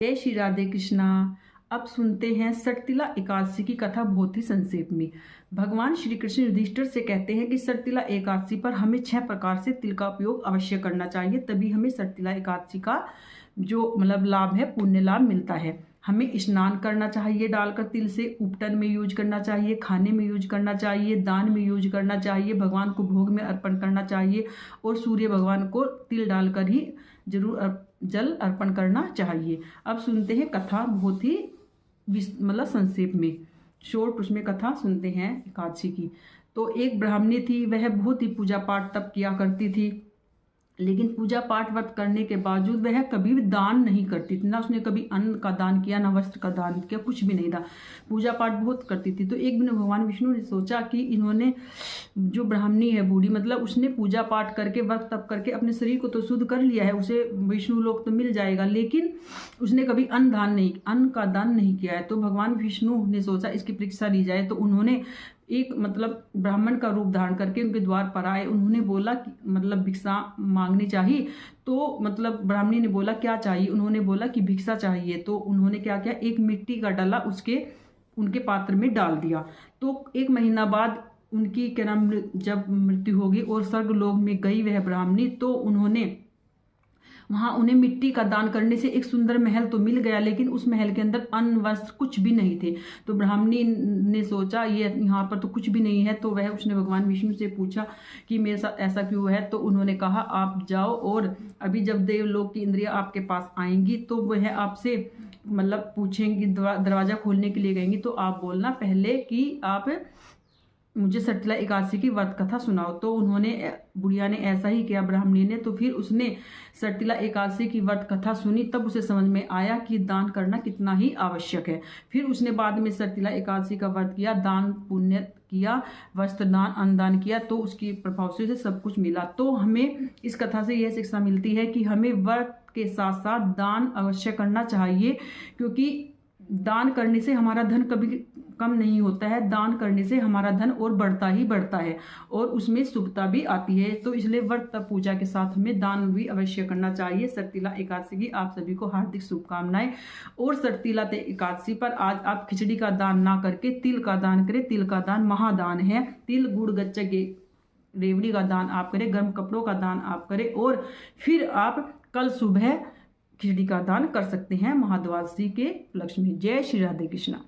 जय श्री राधे कृष्णा। अब सुनते हैं सटतिला एकादशी की कथा बहुत ही संक्षेप में। भगवान श्री कृष्ण युधिष्ठिर से कहते हैं कि सटतिला एकादशी पर हमें 6 प्रकार से तिल का उपयोग अवश्य करना चाहिए, तभी हमें सटतिला एकादशी का जो लाभ है, पुण्य लाभ मिलता है। हमें स्नान करना चाहिए डालकर तिल से, उपटन में यूज करना चाहिए, खाने में यूज करना चाहिए, दान में यूज करना चाहिए, भगवान को भोग में अर्पण करना चाहिए और सूर्य भगवान को तिल डालकर ही जरूर जल अर्पण करना चाहिए। अब सुनते हैं कथा बहुत ही संक्षेप में, शॉर्ट उसमें कथा सुनते हैं एकादशी की। तो एक ब्राह्मणी थी, वह बहुत ही पूजा पाठ तप किया करती थी, लेकिन पूजा पाठ व्रत करने के बावजूद वह कभी भी दान नहीं करती थी। ना उसने कभी अन्न का दान किया, ना वस्त्र का दान किया, कुछ भी नहीं था। पूजा पाठ बहुत करती थी। तो एक दिन भगवान विष्णु ने सोचा कि इन्होंने जो ब्राह्मणी है बूढ़ी, उसने पूजा पाठ करके व्रत तप करके अपने शरीर को तो शुद्ध कर लिया है, उसे विष्णु लोक तो मिल जाएगा, लेकिन उसने कभी अन्न का दान नहीं किया है। तो भगवान विष्णु ने सोचा इसकी परीक्षा ली जाए। तो उन्होंने एक ब्राह्मण का रूप धारण करके उनके द्वार पर आए। उन्होंने बोला कि भिक्षा मांगनी चाहिए। तो ब्राह्मणी ने बोला क्या चाहिए? उन्होंने बोला कि भिक्षा चाहिए। तो उन्होंने क्या किया, एक मिट्टी का डला उनके पात्र में डाल दिया। तो 1 महीना बाद उनकी जब मृत्यु होगी और स्वर्ग लोक में गई वह ब्राह्मणी, तो उन्हें मिट्टी का दान करने से एक सुंदर महल तो मिल गया, लेकिन उस महल के अंदर अन्न वस्त्र कुछ भी नहीं थे। तो ब्राह्मणी ने सोचा ये यहाँ पर तो कुछ भी नहीं है। तो उसने भगवान विष्णु से पूछा कि मेरे साथ ऐसा क्यों है? तो उन्होंने कहा आप जाओ, और अभी जब देवलोक की इंद्रियां आपके पास आएंगी तो वह आपसे पूछेंगी, दरवाजा खोलने के लिए कहेंगी, तो आप बोलना पहले कि आप मुझे सटतिला एकादशी की व्रत कथा सुनाओ। तो बुढ़िया ने ऐसा ही किया, ब्राह्मणी ने। तो फिर उसने सटतिला एकादशी की व्रत कथा सुनी, तब उसे समझ में आया कि दान करना कितना ही आवश्यक है। फिर उसने बाद में सटतिला एकादशी का व्रत किया, दान पुण्य किया, वस्त्र दान, अन्नदान किया, तो उसकी प्रभाव से उसे सब कुछ मिला। तो हमें इस कथा से यह शिक्षा मिलती है कि हमें व्रत के साथ साथ दान अवश्य करना चाहिए, क्योंकि दान करने से हमारा धन कभी कम नहीं होता है। दान करने से हमारा धन और बढ़ता ही बढ़ता है और उसमें शुभता भी आती है। तो इसलिए व्रत पूजा के साथ हमें दान भी अवश्य करना चाहिए। सटतिला एकादशी की आप सभी को हार्दिक शुभकामनाएं। और सटतिला एकादशी पर आज आप खिचड़ी का दान ना करके तिल का दान करें। तिल का दान महादान है। तिल, गुड़, गच्चक, रेवड़ी का दान आप करें, गर्म कपड़ों का दान आप करें, और फिर आप कल सुबह खिचड़ी का दान कर सकते हैं महाद्वादशी के उपलक्ष्य में। जय श्री राधे कृष्णा।